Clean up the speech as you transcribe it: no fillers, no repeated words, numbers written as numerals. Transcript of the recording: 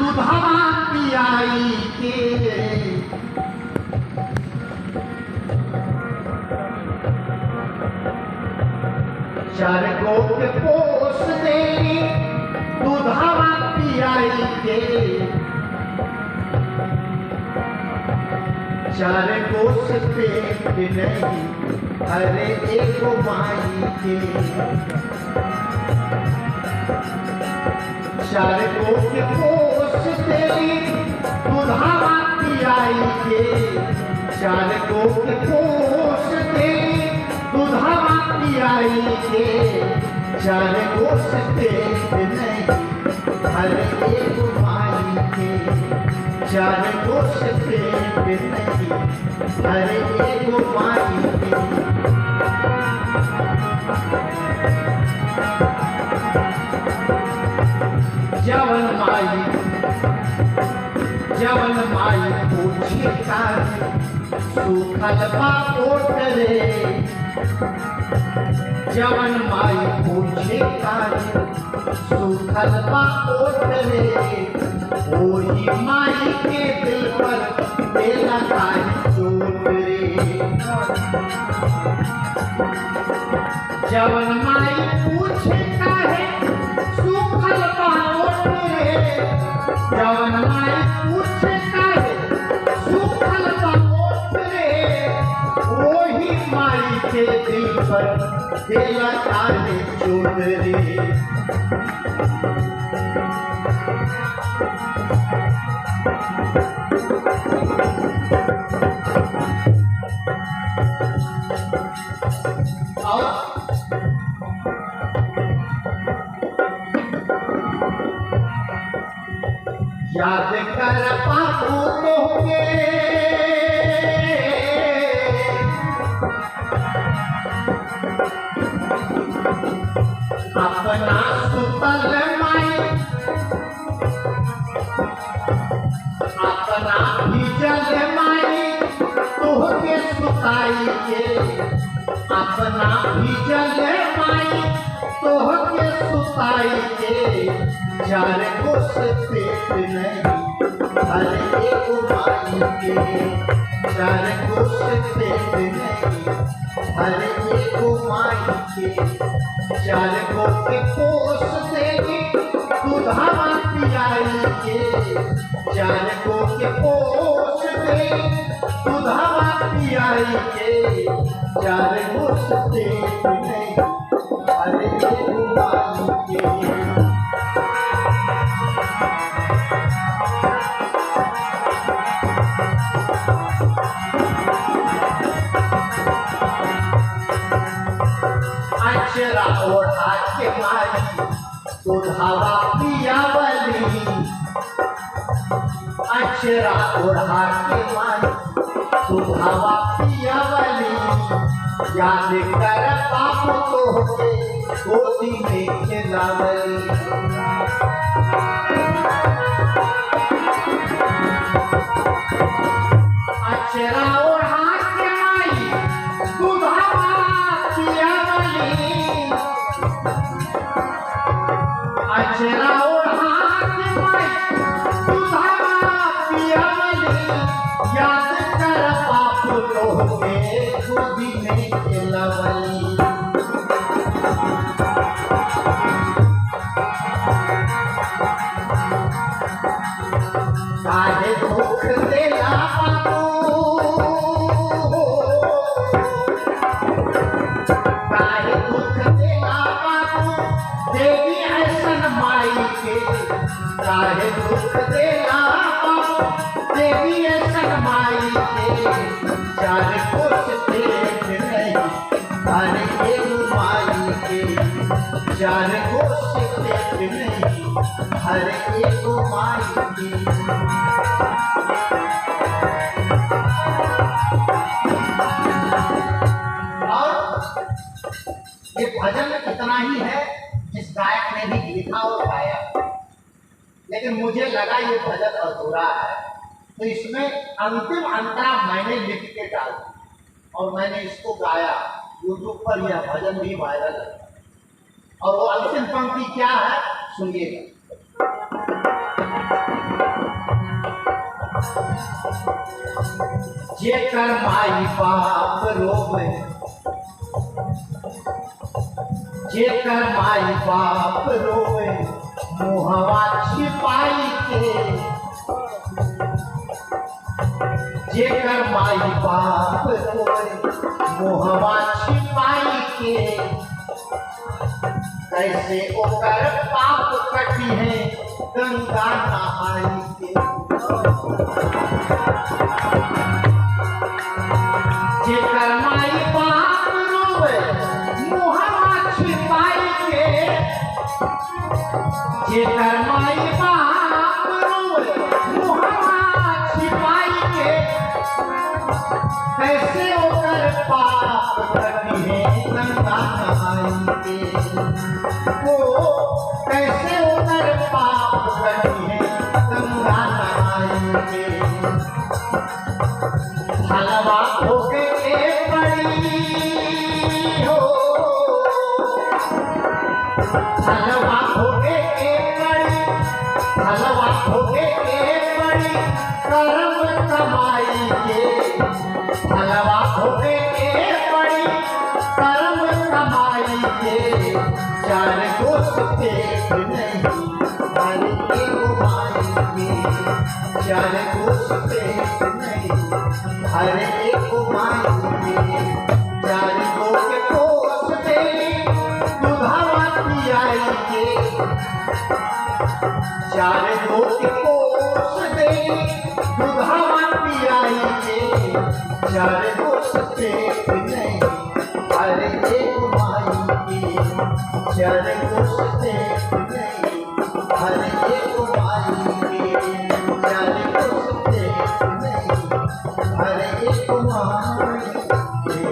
दुधवा पियाई के चार गो के पोस देली दुधवा पियाई के चार गो से पेट नहीं अरे एक माई के चार गो के पोस देली दुधवा पियाई के चार गो के पोस देली दुधवा पियाई के चार गो से पेट नहीं हर एक माई के चार गो से पेट नहीं हर एक माई के जवन माई पूछे कार सुखल बा ओट रे जवन माई पूछे कार सुखल बा ओट रे ओही माई के दिल पर देला काहे चोट रे जवन माई पूछे काहे सुखल बा ओट रे जवन माई पूछे काहे सुखल बा ओट रे ओही माई के दिल पर देला काहे चोट रे याद कर पापू तोहके अपना सुतल माई अपना भिजल माई तोहके सुताई के अपना भिजल माई तोहके सुताई के चार गो से पेट नहीं हर एक माई के चार गो से पेट नहीं हर एक माई के चार गो के पोस देगी दुधवा पियाई के चार गो के पोस देगी दुधवा पियाई के चार गो से पेट नहीं हर एक माई के अचरा ओढ़ा के माई दुधवा पियावली अचरा ओढ़ा के माई दुधवा पियावली याद कर पाप तोहके गोदी में खिलावली अचरा ओढ़ा के माई दुधवा अचरा ओढ़ा के माई दुधवा पियावली याद कर पाप तोहके गोदी में खिलावली काहे दुख देला बाबू काहे दुख देला बाबू देवी ऐसन माई के काहे दुख देला बाबू देवी ऐसन माई के चार गो से पेट नहीं हर एक माई के चार गो से पेट नहीं हर एक माई के ये भजन इतना ही है जिस गायक ने भी लिखा और गाया, लेकिन मुझे लगा ये भजन अधूरा है, तो इसमें अंतिम अंतरा मैंने लिख के डाल और मैंने इसको गाया। यूट्यूब पर यह भजन भी वायरल है। और वो अंतिम पंक्ति क्या है सुनिएगा। जेकर माई बाप रोवे, जेकर माई बाप रोवे मुहवा छिपाई के, जेकर माई बाप रोवे मुहवा छिपाई के, कैसे ओकर पाप कटी है गंगा नहाई के। जेकर माई बाप रोवे मुहवा छिपाई के, जेकर माई बाप रोवे मुहवा छिपाई के, कैसे ओकर पाप कटी है गंगा नहाई के। वो कैसे ओकर पाप कटी है गंगा नहाई के। हलवा होके एक बड़ी हो, हलवा होके एक बड़ी, हलवा होके एक बड़ी कर्म कमाई के, हलवा होके एक बड़ी कर्म कमाई के। चार दोस्त पेट नहीं हर एक माई के, चार दोस्त पेट नहीं हर एक माई के। चार गो के कोस दे दुधावा पियाई के, चार गो के कोस दे दुधावा पियाई के। चार दोस्त पेट नहीं हर एक माई के, चार दोस्त पेट नहीं हर एक माई के। चार दोस्त पेट नहीं हर एक माई के।